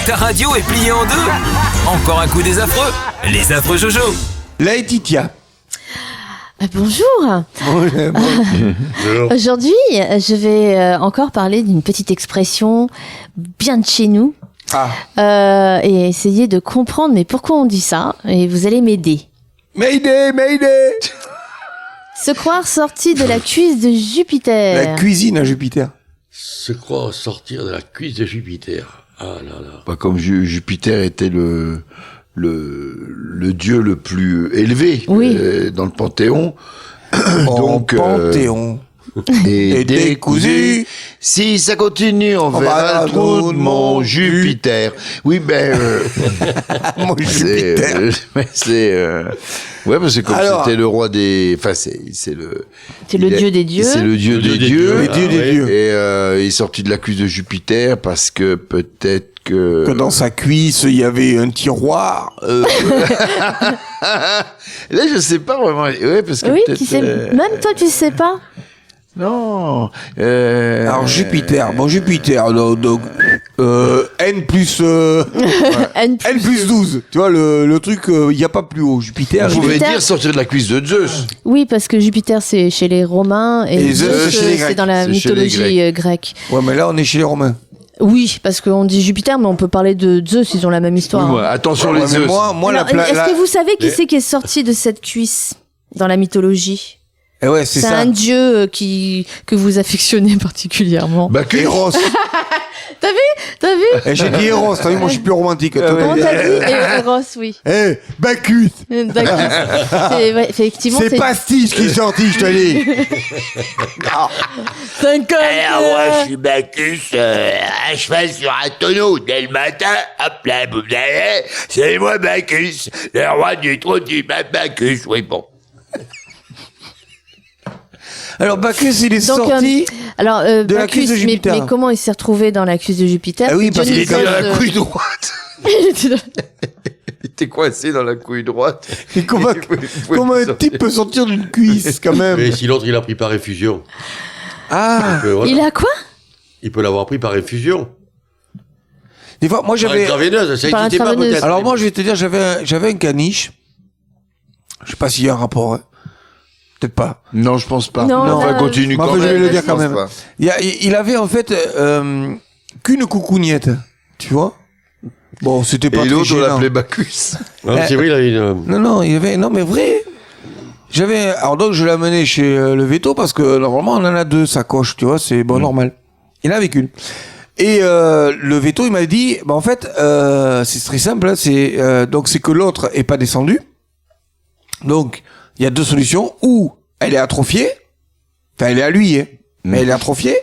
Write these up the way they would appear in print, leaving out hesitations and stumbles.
Ta radio est pliée en deux. Encore un coup des affreux. Les affreux Jojo. Laetitia. Bonjour. Aujourd'hui, je vais encore parler d'une petite expression bien de chez nous. Et essayer de comprendre mais pourquoi on dit ça. Et vous allez m'aider. Mayday, Mayday. Se croire sorti de la cuisse de Jupiter. La cuisine à Jupiter. Se croire sortir de la cuisse de Jupiter. Ah là là. Bah, comme Jupiter était le dieu le plus élevé dans le Panthéon. Donc, Panthéon. Et décousu. Si ça continue, on verra le trou de mon Jupiter. Oui, Mon Jupiter. Ouais, parce que comme c'était le roi des, enfin, c'est le dieu des dieux. C'est le dieu des dieux. Le dieu des dieux. Et il est sorti de la cuisse de Jupiter parce que peut-être que dans sa cuisse, il y avait un tiroir. Là, je sais pas vraiment. Ouais, parce que Oui, peut-être. même toi, tu sais pas. Non. Alors Jupiter, donc N plus N+. N plus 12. Tu vois le truc, il y a pas plus haut. Jupiter. On pouvait Jupiter. dire sortir de la cuisse de Zeus. Oui, parce que Jupiter, c'est chez les Romains et Zeus, Zeus, c'est chez les c'est Grecs. dans la C'est chez les mythologie grecque. Ouais, mais là on est chez les Romains. Oui, parce qu'on dit Jupiter, mais on peut parler de Zeus, ils ont la même histoire. Ouais, attention Ouais, les mais Zeus. moi Alors, est-ce que vous savez qui c'est qui est sorti de cette cuisse dans la mythologie? Eh ouais, c'est ça. un dieu que vous affectionnez particulièrement. Bacchus. Eros. T'as vu Eh, j'ai dit Eros, t'as vu, moi je suis plus romantique. Comment t'as dit Eros, oui. Eh, Bacchus. D'accord. Effectivement, C'est Pastiche qui est sorti, je te dis. 50. Moi, je suis Bacchus, à cheval sur un tonneau dès le matin. Hop là, vous allez, c'est moi Bacchus, le roi du trône du Bacchus. Oui, bon. Alors Bacchus, il est Donc, sorti. Alors, de la Bacchus, cuisse de Jupiter. mais comment il s'est retrouvé dans la cuisse de Jupiter? Ah oui, parce qu'il Il était dans la Dionysos, couille droite. Il était coincé dans la couille droite. Et comment un type peut sortir d'une cuisse quand même? Mais si l'autre il a pris par effusion. Ah. Donc, voilà. Il a quoi? Il peut l'avoir pris par effusion. Des fois, moi Par j'avais. intraveineuse, ça Par n'existait pas intraveineuse. peut-être. Alors moi, je vais te dire, j'avais un caniche. Je sais pas s'il y a un rapport. Hein. Peut-être pas. Non, je pense pas. Non, Enfin, continue Moi, quand je vais même. le dire je quand pense même. pas. Il avait en fait qu'une coucougnette, tu vois. Bon, c'était pas Et très l'autre, on gênant. l'appelait Bacchus. Non, c'est vrai, il a une. Non, il y avait. Non, mais vrai. Alors donc, je l'ai amené chez le veto parce que normalement, on en a deux sacoches, tu vois, c'est bon, normal. Il en avait qu'une. Et le veto, il m'a dit, bah en fait, c'est très simple, hein, donc c'est que l'autre est pas descendu. Donc, il y a deux solutions. Ou elle est atrophiée, enfin elle est à lui, hein, mais elle est atrophiée,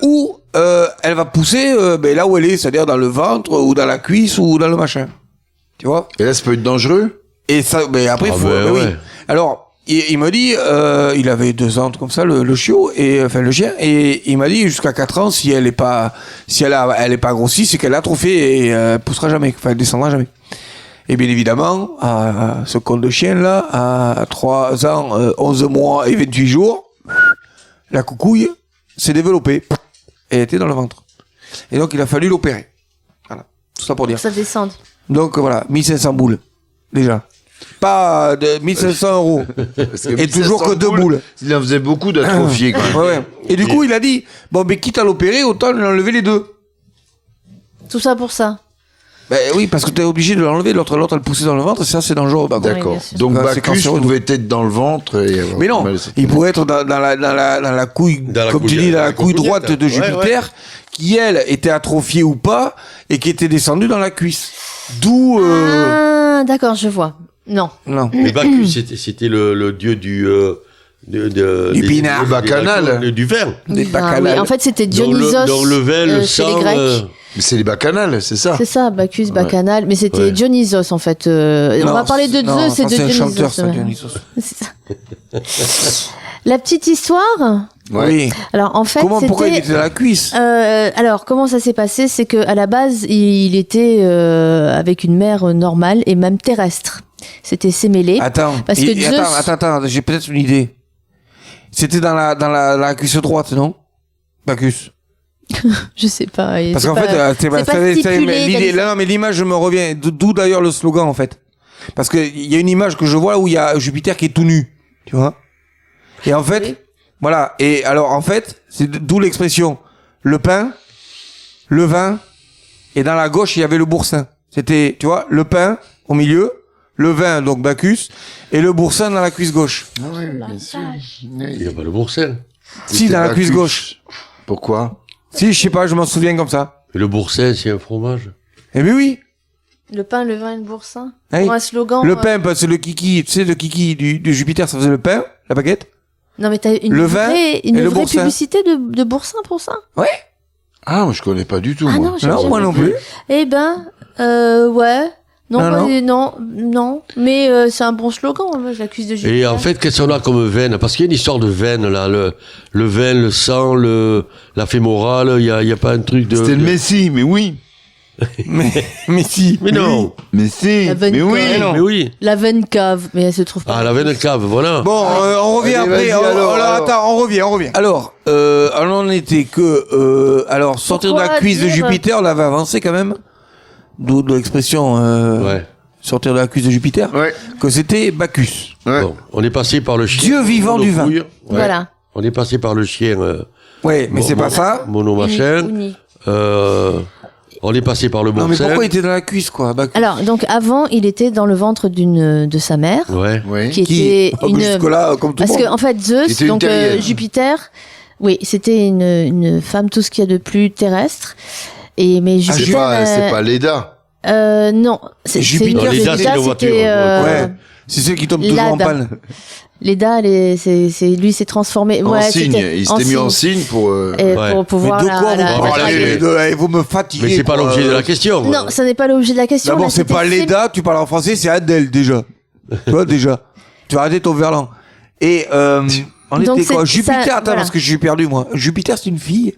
ou elle va pousser là où elle est, c'est-à-dire dans le ventre, ou dans la cuisse, ou dans le machin. Tu vois? Et là, ça peut être dangereux. Et ça, mais après, Ah faut, ben oui. ouais. Alors, il me dit, il avait 2 ans, comme ça, le chiot, enfin, le chien, et il m'a dit, jusqu'à 4 ans, si elle est pas grossie, c'est qu'elle a atrophié et elle poussera jamais, enfin, elle descendra jamais. Et bien évidemment, ce con de chien, là, à 3 ans, 11 mois et 28 jours, la coucouille s'est développée. Et elle était dans le ventre. Et donc, il a fallu l'opérer. Voilà. Tout ça pour dire. Ça descende. Donc, voilà, 1500 boules. Déjà. Pas de 1500 euros. Parce que Et toujours que 2 boules. Il en faisait beaucoup d'atrophiés, quoi. Ouais. Et du coup, il a dit, bon, mais quitte à l'opérer, autant lui enlever les deux. Tout ça pour ça. Ben oui, parce que t'es obligé de l'enlever, l'autre elle poussait dans le ventre, et ça c'est dangereux. Par contre. bien D'accord. sûr. Donc Ah, c'est Bacchus cancéreux. pouvait être dans le ventre. Et avoir Mais non, mal. il pourrait être dans la couille, Dans la comme tu couille- dis, dans dans la la couille coucougnette. droite de Ouais, Jupiter, qui elle était atrophiée ou pas, et qui était descendue dans la cuisse. D'où... Ah, d'accord, je vois. Non. Non. Mais Bacchus, c'était le dieu du. Du pinard. Le bacchanal. Du vin. Des Ah, bacchanales. oui, en fait, c'était Dans Dionysos le vin, le chez les sang. Grecs. Mais c'est les bacchanales, c'est ça. C'est ça, Bacchus, Bacchanal. Mais c'était Ouais. Dionysos, en fait. On va parler de non, Zeus et ça, de c'est un Dionysos. chanteur, ça, Dionysos. C'est ça. La petite histoire. Ouais. Oui. Alors, en fait, Pourquoi il c'était... était dans la cuisse? Alors, comment ça s'est passé? C'est que à la base, il était avec une mère normale et même terrestre. C'était sémélé. Attends, Parce que Zeus- attends, j'ai peut-être une idée. C'était dans la cuisse droite, non? Bacchus. Je sais pas. et Parce c'est qu'en pas- fait, c'est pas stipulé, non, mais l'image me revient. D'où d'ailleurs le slogan, en fait. Parce que il y a une image que je vois où il y a Jupiter qui est tout nu. Tu vois? Et en fait, Oui. voilà. Et alors, en fait, c'est d'où l'expression le pain, le vin, et dans la gauche, il y avait le boursin. C'était, tu vois, le pain au milieu, le vin, donc Bacchus, et le boursin dans la cuisse gauche. Ah oui, bien sûr. Il n'y a pas le boursin. Si, dans la cuisse gauche. Pourquoi? Si, je sais pas, je m'en souviens comme ça. Et le boursin, c'est un fromage. Eh bien oui. Le pain, le vin et le boursin. Oui. Pour un slogan. Le pain, parce que le kiki, tu sais, le kiki du Jupiter, ça faisait le pain, la baguette. Non, mais t'as une Le vin vraie, et le vraie boursin. publicité de boursin pour ça? Ouais. Ah, je connais pas du tout, Ah moi. non, j'ai Non, jamais moi non vu. plus. Eh ben, ouais. Non, Non, mais c'est un bon slogan, moi, la cuisse de Jupiter. Et en fait, qu'est-ce qu'on a comme veine? Parce qu'il y a une histoire de veine, là. Le veine, le sang, la fémorale. Il y a pas un truc de... C'était le Messie, mais oui. mais si. Mais non. Mais si, La veine mais oui. cave. Mais oui. La veine cave, mais elle se trouve pas. Ah, la veine cave, voilà. Bon, on revient Allez, après. vas-y, Alors, alors. attends, on revient. Alors, on en était que, alors, sortir de la Pourquoi cuisse de dire- Jupiter, on l'avait avancé quand même. D'où de l'expression, Ouais. sortir de la cuisse de Jupiter. Ouais. Que c'était Bacchus. Ouais. Bon, on est passé par le chien. Dieu vivant du vin. Monofouille. Ouais. Voilà. On est passé par le chien Ouais, mais Bon, c'est pas bon. ça. mono machin. Uni. On est passé par le Non, mais boursin. pourquoi il était dans la cuisse, quoi, Bacchus? Alors, donc, avant, il était dans le ventre de sa mère, Ouais. Oui. qui Qui? était Oh, mais jusque-là, comme tout le Parce monde. que en fait, Zeus, C'était une donc terrienne. Jupiter, oui, c'était une femme, tout ce qu'il y a de plus terrestre. Et mais C'est Jupiter, c'est pas Leda. non, c'est Jupiter, une- Leda, Leda, c'est la voiture, c'était, Ouais. C'est ceux qui tombent toujours en Lada. panne. Leda, lui s'est transformé. En Ouais, signe. c'était Il s'était mis en signe pour... Et Ouais. pour pouvoir Mais de quoi la vous mais parlez c'est- les deux, eh, vous me fatiguez. Mais c'est pas quoi. l'objet de la question. Non, ça n'est pas l'objet de la question. D'abord, là, c'est c'était pas Leda, tu parles en français, c'est Adèle, déjà. Tu vois, déjà. Tu vas arrêter ton verlan. Et, on Donc, était quoi? c'est- Jupiter, ça- attends, voilà. parce que je suis perdu, moi. Jupiter, c'est une fille?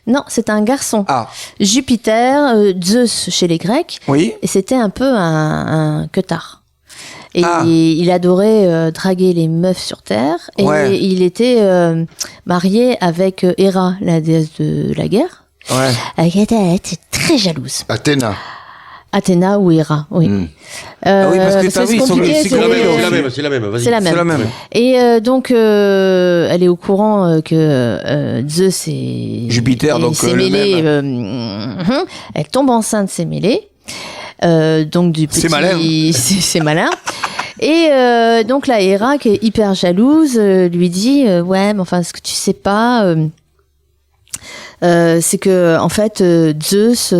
Non, c'est un garçon. Ah, Jupiter, Zeus chez les Grecs, oui. et c'était un peu un queutard. Et Ah. il adorait draguer les meufs sur Terre. Et Ouais. il était marié avec Héra, la déesse de la guerre. Ouais. Elle était très jalouse. Athéna. Athéna ou Héra, oui. Hmm. Ah oui, parce que t'as c'est vu, ils sont- compliqué, c'est C'est la comme même, les- c'est la même, c'est la même. Vas-y. C'est la même. C'est la même. Et donc, elle est au courant que Zeus est Jupiter, donc, s'est le mêlé. même. Elle tombe enceinte, s'est mêlée. Donc du petit. C'est malin. C'est malin. Et donc la Héra, qui est hyper jalouse, lui dit ouais, mais enfin, ce que tu sais pas. C'est que en fait Zeus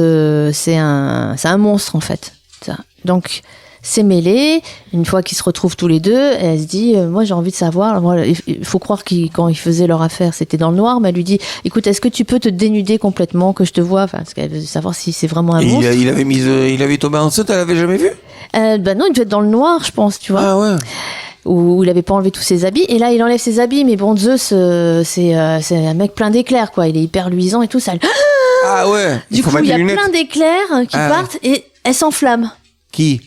c'est un monstre en fait. Ça. Donc c'est mêlé. Une fois qu'ils se retrouvent tous les deux, elle se dit moi j'ai envie de savoir. Moi, il faut croire quand ils faisaient leur affaire, c'était dans le noir. Mais elle lui dit écoute, est-ce que tu peux te dénuder complètement, que je te vois, enfin, parce qu'elle veut savoir si c'est vraiment un Et monstre. il avait tombé enceinte, elle l'avait jamais vu? Bah non, il devait être dans le noir, je pense, tu vois. Ah ouais. Où il avait pas enlevé tous ses habits. Et là, il enlève ses habits. Mais bon, Zeus, c'est un mec plein d'éclairs, quoi. Il est hyper luisant et tout ça. Ah ouais. Du coup, faut mettre il y a les lunettes. plein d'éclairs qui Ah ouais. partent et elle s'enflamme. Qui?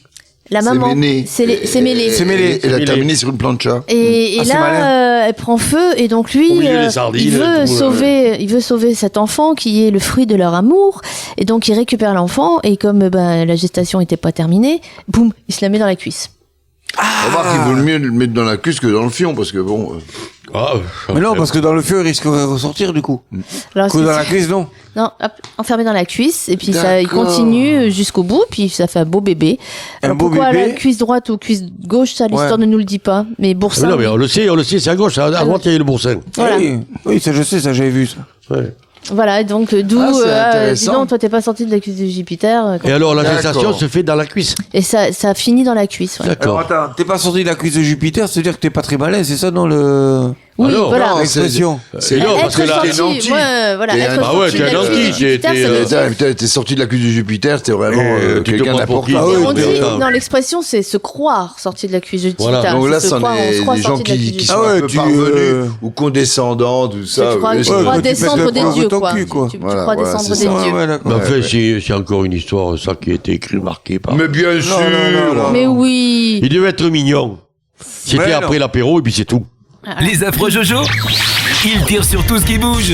La maman. Méné. C'est mêlé. C'est mêlé. Elle a mêlé. terminé sur une plancha. Et Ah, c'est là, malin. elle prend feu et donc lui, Au milieu des sardines, il veut sauver cet enfant qui est le fruit de leur amour. Et donc il récupère l'enfant et comme la gestation n'était pas terminée, boum, il se la met dans la cuisse. Remarque qu'il vaut mieux le mettre dans la cuisse que dans le fion, parce que bon... Ah, Mais non, parce que dans le feu, il risque de ressortir, du coup. Alors, Que dans la cuisse, non. Non, hop, enfermé dans la cuisse et puis ça, il D'accord. continue jusqu'au bout puis ça fait un beau bébé. Alors beau pourquoi bébé. la cuisse droite ou cuisse gauche, ça l'histoire Ouais. ne nous le dit pas. Mais boursin. non, mais on le sait, c'est à gauche. À droite, il y a le boursin. Voilà. Oui, ça, je sais, ça, j'avais vu, ça. Ouais. Voilà, et donc d'où Ah, c'est dis intéressant. donc toi t'es pas sorti de la cuisse de Jupiter quand- Et alors, la D'accord. gestation se fait dans la cuisse. et ça finit dans la cuisse. Ouais. D'accord. Alors, attends, t'es pas sorti de la cuisse de Jupiter, c'est-à-dire que t'es pas très malin, c'est ça, dans le... Oui, non, voilà. non, L'expression. C'est non, parce que là, t'es sorti, nanti. ouais, voilà, T'es être un- sorti Ah ouais, de t'es la un cuisse de nanti, Jupiter, t'es, ça veut dire- T'es sorti de la cuisse de Jupiter, t'es vraiment Tu te quelqu'un prends pour qui? d'important. Et Ah oui, on mais dit, attends. non, l'expression c'est se croire sorti de la cuisse de Jupiter. Voilà. Donc là, C'est se c'en croire, on est se croit des gens sorti de la cuisse de qui Jupiter. sont Ah un ouais, peu tu, parvenus ou condescendants, tout ça. Tu crois, eux, tu c'est- crois tu descendre fais des preuve de dieux, ton quoi. cul, quoi. Tu Voilà, crois voilà, descendre c'est des ça. dieux. Ouais, d'accord. Mais enfin, ouais. c'est encore une histoire, ça, qui a été écrit, marqué par... Mais bien sûr. non. Mais oui. Il devait être mignon. C'était Ouais, après non. l'apéro, et puis c'est tout. Les affreux Jojo, ils tirent sur tout ce qui bouge.